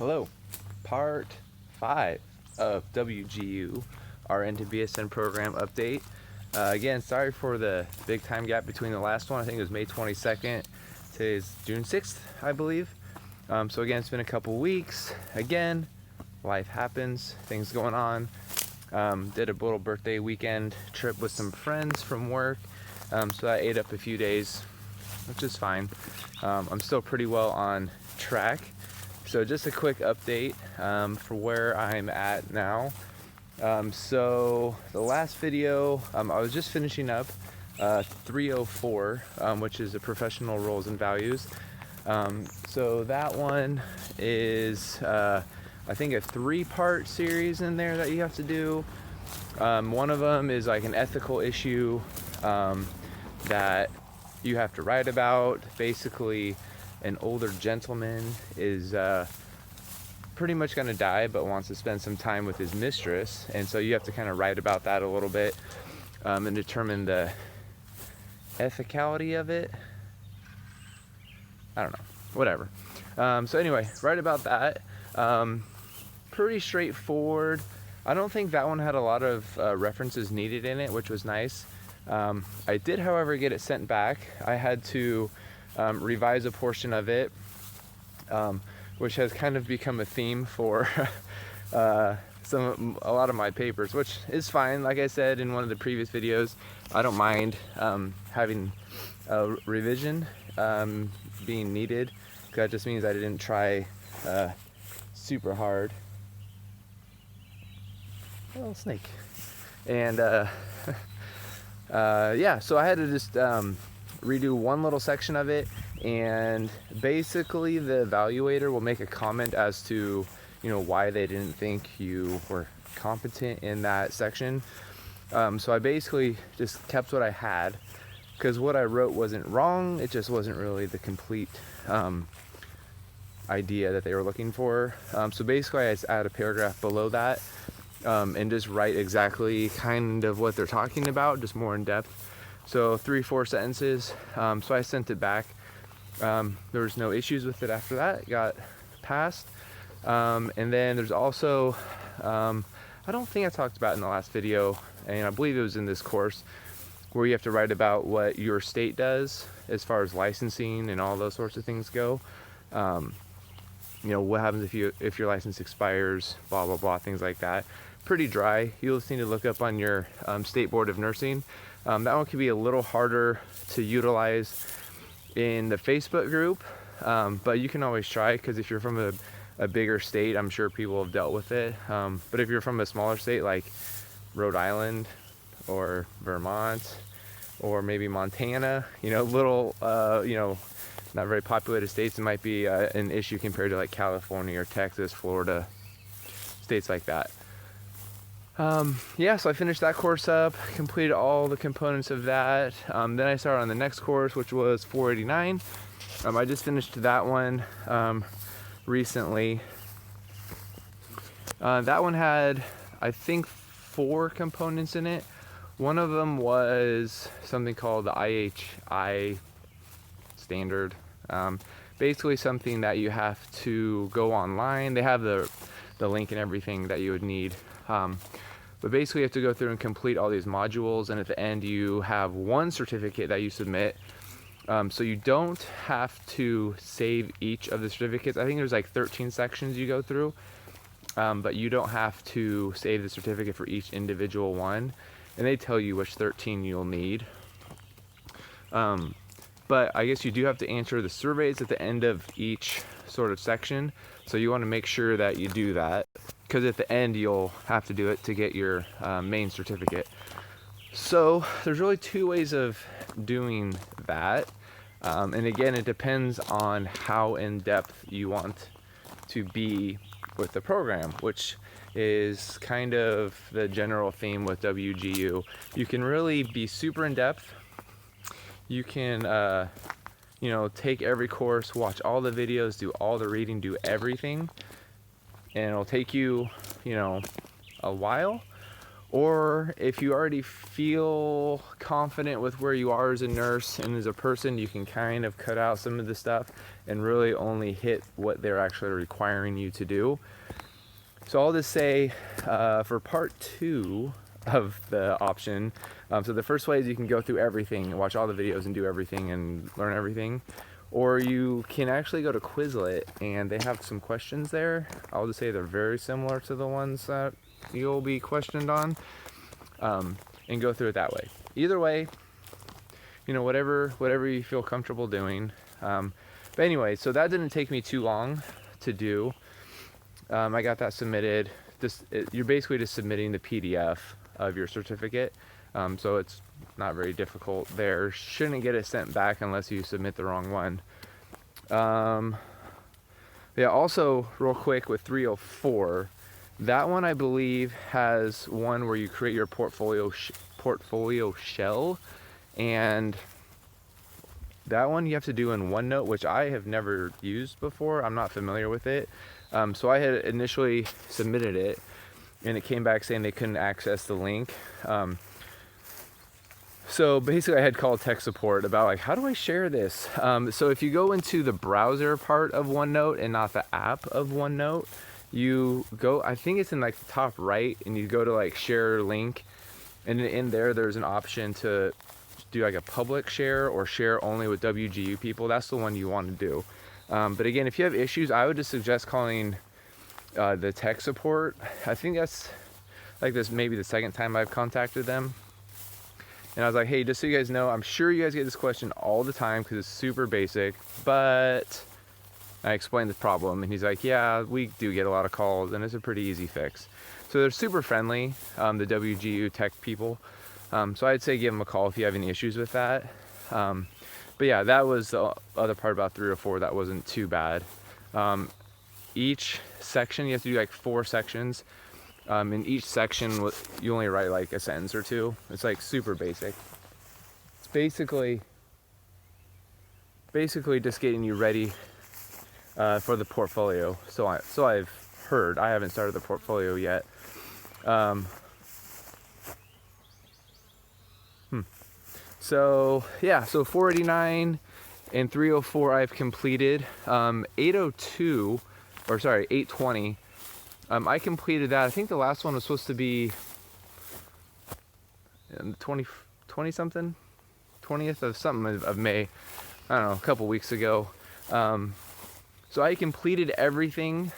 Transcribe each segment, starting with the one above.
Hello, part 5 of WGU RN to BSN program update. Again, sorry for the big time gap between the last one. I think it was May 22nd. Today's June 6th, I believe. So again, it's been a couple weeks. Again, life happens, things going on. Did a little birthday weekend trip with some friends from work. So that ate up a few days, which is fine. I'm still pretty well on track. So just a quick update for where I'm at now. So the last video, I was just finishing up 304, which is a professional roles and values. So that one is, I think, a 3-part series in there that you have to do. One of them is like an ethical issue that you have to write about. Basically, an older gentleman is pretty much going to die but wants to spend some time with his mistress, and so you have to kind of write about that a little bit and determine the ethicality of it. I don't know, whatever. So anyway, write about that. Pretty straightforward. I don't think that one had a lot of references needed in it, which was nice. I did, however, get it sent back. I had to revise a portion of it, which has kind of become a theme for a lot of my papers, which is fine. Like I said in one of the previous videos, I don't mind having a revision being needed, because that just means I didn't try super hard. Oh, snake. And yeah, so I had to just redo one little section of it, and basically the evaluator will make a comment as to, why they didn't think you were competent in that section. So I basically just kept what I had, because what I wrote wasn't wrong, it just wasn't really the complete idea that they were looking for. So basically I just add a paragraph below that and just write exactly kind of what they're talking about, just more in depth. So 3-4 sentences. So I sent it back. There was no issues with it after that. It got passed. And then there's also, I don't think I talked about it in the last video, and I believe it was in this course, where you have to write about what your state does as far as licensing and all those sorts of things go. What happens if your license expires, blah, blah, blah, things like that. Pretty dry. You'll just need to look up on your State Board of Nursing. That one can be a little harder to utilize in the Facebook group, but you can always try, because if you're from a bigger state, I'm sure people have dealt with it. But if you're from a smaller state like Rhode Island or Vermont or maybe Montana, little, not very populated states, it might be an issue compared to like California or Texas, Florida, states like that. Yeah, so I finished that course up, completed all the components of that. Then I started on the next course, which was 489. I just finished that one recently. That one had, I think, 4 components in it. One of them was something called the IHI standard. Basically something that you have to go online. They have the link and everything that you would need. But basically you have to go through and complete all these modules, and at the end you have one certificate that you submit. So you don't have to save each of the certificates. I think there's like 13 sections you go through, but you don't have to save the certificate for each individual one, and they tell you which 13 you'll need. But I guess you do have to answer the surveys at the end of each sort of section, so you want to make sure that you do that, because at the end you'll have to do it to get your main certificate. So there's really 2 ways of doing that, and again, it depends on how in-depth you want to be with the program, which is kind of the general theme with WGU. You can really be super in-depth. You can take every course, watch all the videos, do all the reading, do everything, and it'll take you a while. Or if you already feel confident with where you are as a nurse and as a person, you can kind of cut out some of the stuff and really only hit what they're actually requiring you to do. So I'll just say for part 2 of the option, so the first way is you can go through everything, watch all the videos and do everything and learn everything. Or you can actually go to Quizlet and they have some questions there. I'll just say they're very similar to the ones that you'll be questioned on, and go through it that way. Either way, you know, whatever you feel comfortable doing. But anyway, so that didn't take me too long to do. I got that submitted. You're basically just submitting the PDF of your certificate. So it's not very difficult there. Shouldn't get it sent back unless you submit the wrong one. Yeah, also real quick with 304, that one I believe has one where you create your portfolio shell, and that one you have to do in OneNote, which I have never used before. I'm not familiar with it. So I had initially submitted it and it came back saying they couldn't access the link. So basically I had called tech support about like, how do I share this? So if you go into the browser part of OneNote and not the app of OneNote, you go, I think it's in like the top right, and you go to like share link, and in there there's an option to do like a public share or share only with WGU people. That's the one you want to do. But again, if you have issues, I would just suggest calling the tech support. I think that's like this maybe the second time I've contacted them. And I was like, hey, just so you guys know, I'm sure you guys get this question all the time because it's super basic, but I explained the problem, and he's like, yeah, we do get a lot of calls, and it's a pretty easy fix. So they're super friendly, the WGU tech people. So I'd say give them a call if you have any issues with that. But yeah, that was the other part about 304 that wasn't too bad. Each section, you have to do like 4 sections. In each section, you only write like a sentence or 2. It's like super basic. It's basically just getting you ready for the portfolio. So I've heard. I haven't started the portfolio yet. So yeah, so 489 and 304 I've completed. 820. I completed that. I think the last one was supposed to be 20 something, 20th of something of May. I don't know, a couple weeks ago. So I completed everything,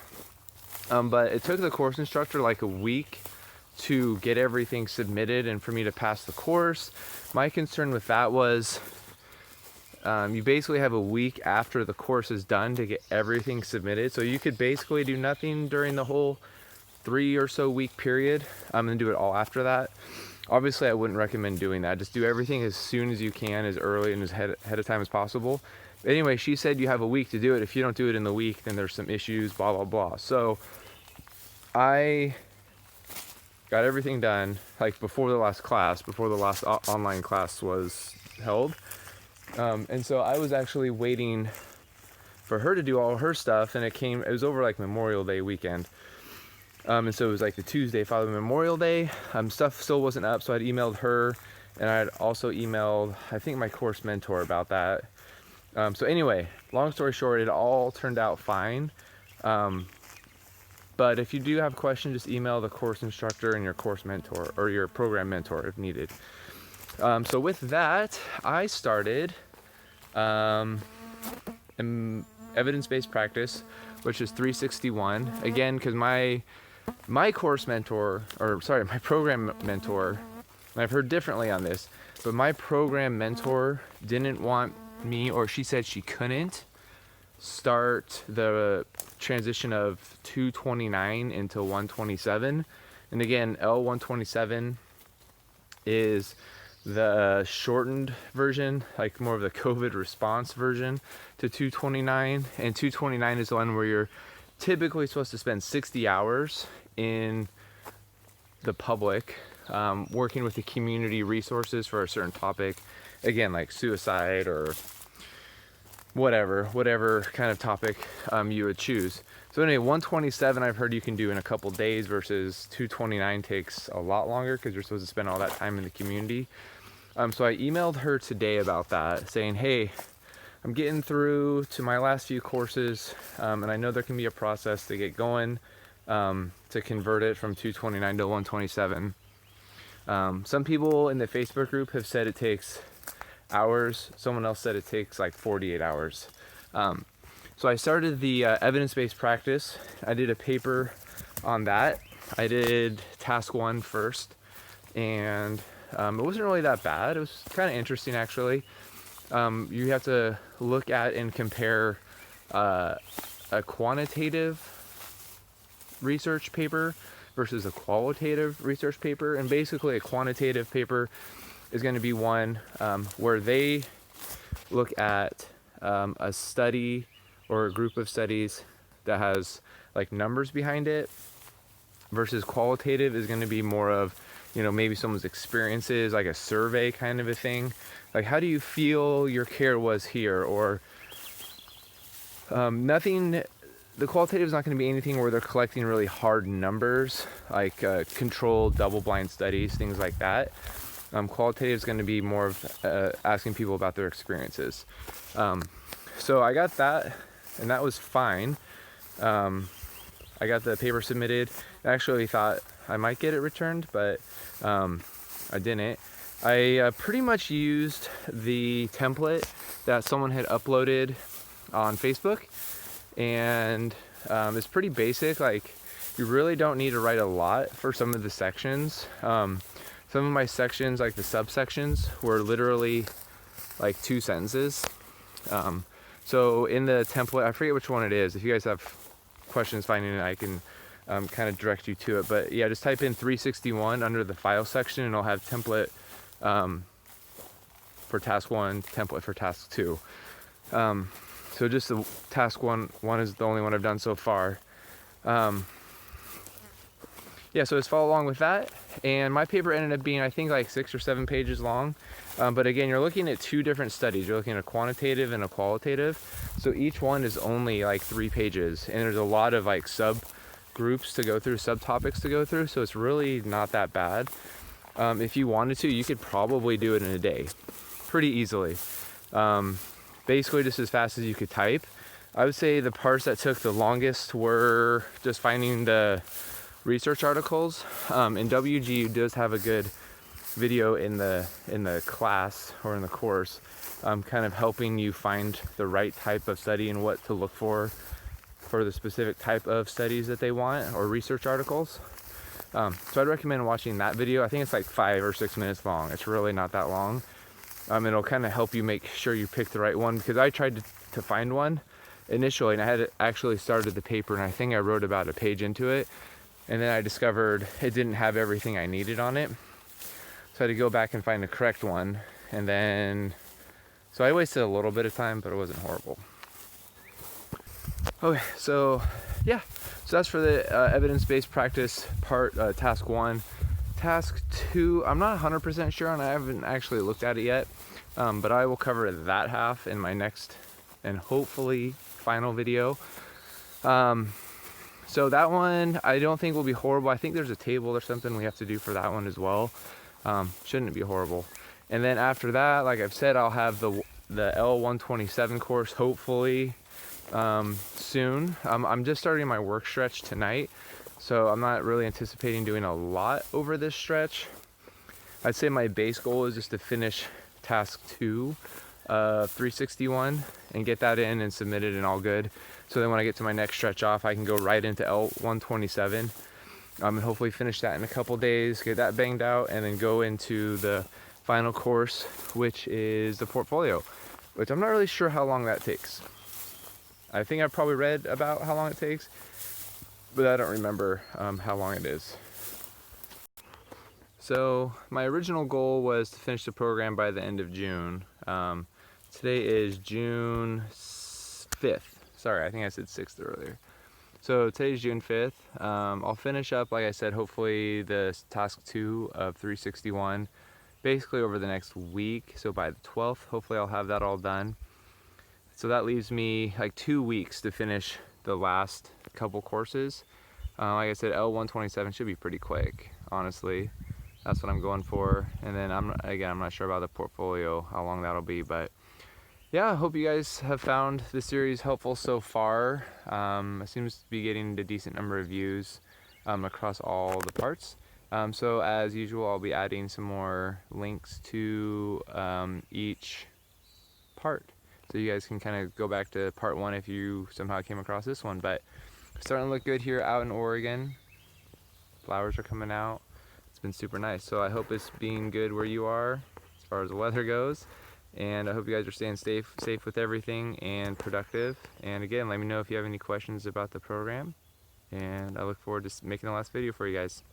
but it took the course instructor like a week to get everything submitted and for me to pass the course. My concern with that was you basically have a week after the course is done to get everything submitted. So you could basically do nothing during the whole 3 or so week period, and do it all after that. Obviously, I wouldn't recommend doing that. Just do everything as soon as you can, as early and as ahead of time as possible. But anyway, she said you have a week to do it. If you don't do it in the week, then there's some issues, blah, blah, blah. So I got everything done like before the last online class was held. And so I was actually waiting for her to do all her stuff, and it was over like Memorial Day weekend. And so it was like the Tuesday following Memorial Day. Stuff still wasn't up, so I'd emailed her, and I'd also emailed, I think, my course mentor about that. So anyway, long story short, it all turned out fine. But if you do have questions, just email the course instructor and your course mentor, or your program mentor if needed. So with that, I started evidence-based practice, which is 361. Again, because my course mentor, my program mentor, and I've heard differently on this, but my program mentor didn't want me, or she said she couldn't start the transition of 229 into 127. And again, L127 is the shortened version, like more of the COVID response version to 229. And 229 is the one where you're typically supposed to spend 60 hours in the public, working with the community resources for a certain topic. Again, like suicide or whatever kind of topic you would choose. So anyway, 127 I've heard you can do in a couple days versus 229 takes a lot longer because you're supposed to spend all that time in the community. So I emailed her today about that, saying, hey, I'm getting through to my last few courses, and I know there can be a process to get going to convert it from 229 to 127. Some people in the Facebook group have said it takes hours. Someone else said it takes like 48 hours. So I started the evidence-based practice. I did a paper on that. I did task 1 first, and it wasn't really that bad. It was kind of interesting, actually. You have to look at and compare a quantitative research paper versus a qualitative research paper. And basically a quantitative paper is going to be one where they look at a study or a group of studies that has like numbers behind it, versus qualitative is going to be more of, maybe someone's experiences, like a survey kind of a thing. Like, how do you feel your care was here? Or nothing. The qualitative is not going to be anything where they're collecting really hard numbers, like controlled double-blind studies, things like that. Qualitative is going to be more of asking people about their experiences. So I got that, and that was fine. I got the paper submitted. I actually thought I might get it returned, but I didn't. I pretty much used the template that someone had uploaded on Facebook, and it's pretty basic. Like, you really don't need to write a lot for some of the sections. Some of my sections, like the subsections, were literally like 2 sentences. So in the template, I forget which one it is. If you guys have questions finding it, I can kind of direct you to it. But yeah, just type in 361 under the file section, and it'll have template for task 1, template for task 2. So just the task one is the only one I've done so far. Yeah, so just follow along with that. And my paper ended up being, I think, like 6 or 7 pages long. But again, you're looking at 2 different studies. You're looking at a quantitative and a qualitative. So each one is only like 3 pages. And there's a lot of like subgroups to go through, subtopics to go through. So it's really not that bad. If you wanted to, you could probably do it in a day pretty easily. Basically just as fast as you could type. I would say the parts that took the longest were just finding the research articles. And WGU does have a good video in the class or in the course, kind of helping you find the right type of study and what to look for the specific type of studies that they want, or research articles. So I'd recommend watching that video. I think it's like 5 or 6 minutes long. It's really not that long. It'll kind of help you make sure you pick the right one, because I tried to find one initially, and I had actually started the paper, and I think I wrote about a page into it, and then I discovered it didn't have everything I needed on it. So I had to go back and find the correct one, and then, so I wasted a little bit of time, but it wasn't horrible. Okay, so yeah, so that's for the evidence-based practice part, task 1. Task 2, I'm not 100% sure on. I haven't actually looked at it yet, but I will cover that half in my next and hopefully final video. So that one I don't think will be horrible. I think there's a table or something we have to do for that one as well. Shouldn't be horrible. And then after that, like I've said, I'll have the L127 course hopefully soon. I'm just starting my work stretch tonight, so I'm not really anticipating doing a lot over this stretch. I'd say my base goal is just to finish task 2 of 361 and get that in and submit it and all good. So then when I get to my next stretch off, I can go right into L127 and hopefully finish that in a couple days, get that banged out, and then go into the final course, which is the portfolio, which I'm not really sure how long that takes. I think I've probably read about how long it takes, but I don't remember how long it is. So my original goal was to finish the program by the end of June. Today is June 5th. Sorry, I think I said 6th earlier. So today's June 5th. I'll finish up, like I said, hopefully the task 2 of 361 basically over the next week. So by the 12th, hopefully I'll have that all done. So that leaves me like 2 weeks to finish the last couple courses. Like I said, L127 should be pretty quick, honestly. That's what I'm going for. And then I'm not sure about the portfolio, how long that'll be, but yeah, I hope you guys have found this series helpful so far. It seems to be getting a decent number of views across all the parts. So as usual, I'll be adding some more links to each part, so you guys can kind of go back to part 1 if you somehow came across this one. But starting to look good here out in Oregon. Flowers are coming out. It's been super nice. So I hope it's being good where you are as far as the weather goes. And I hope you guys are staying safe with everything and productive. And again, let me know if you have any questions about the program. And I look forward to making the last video for you guys.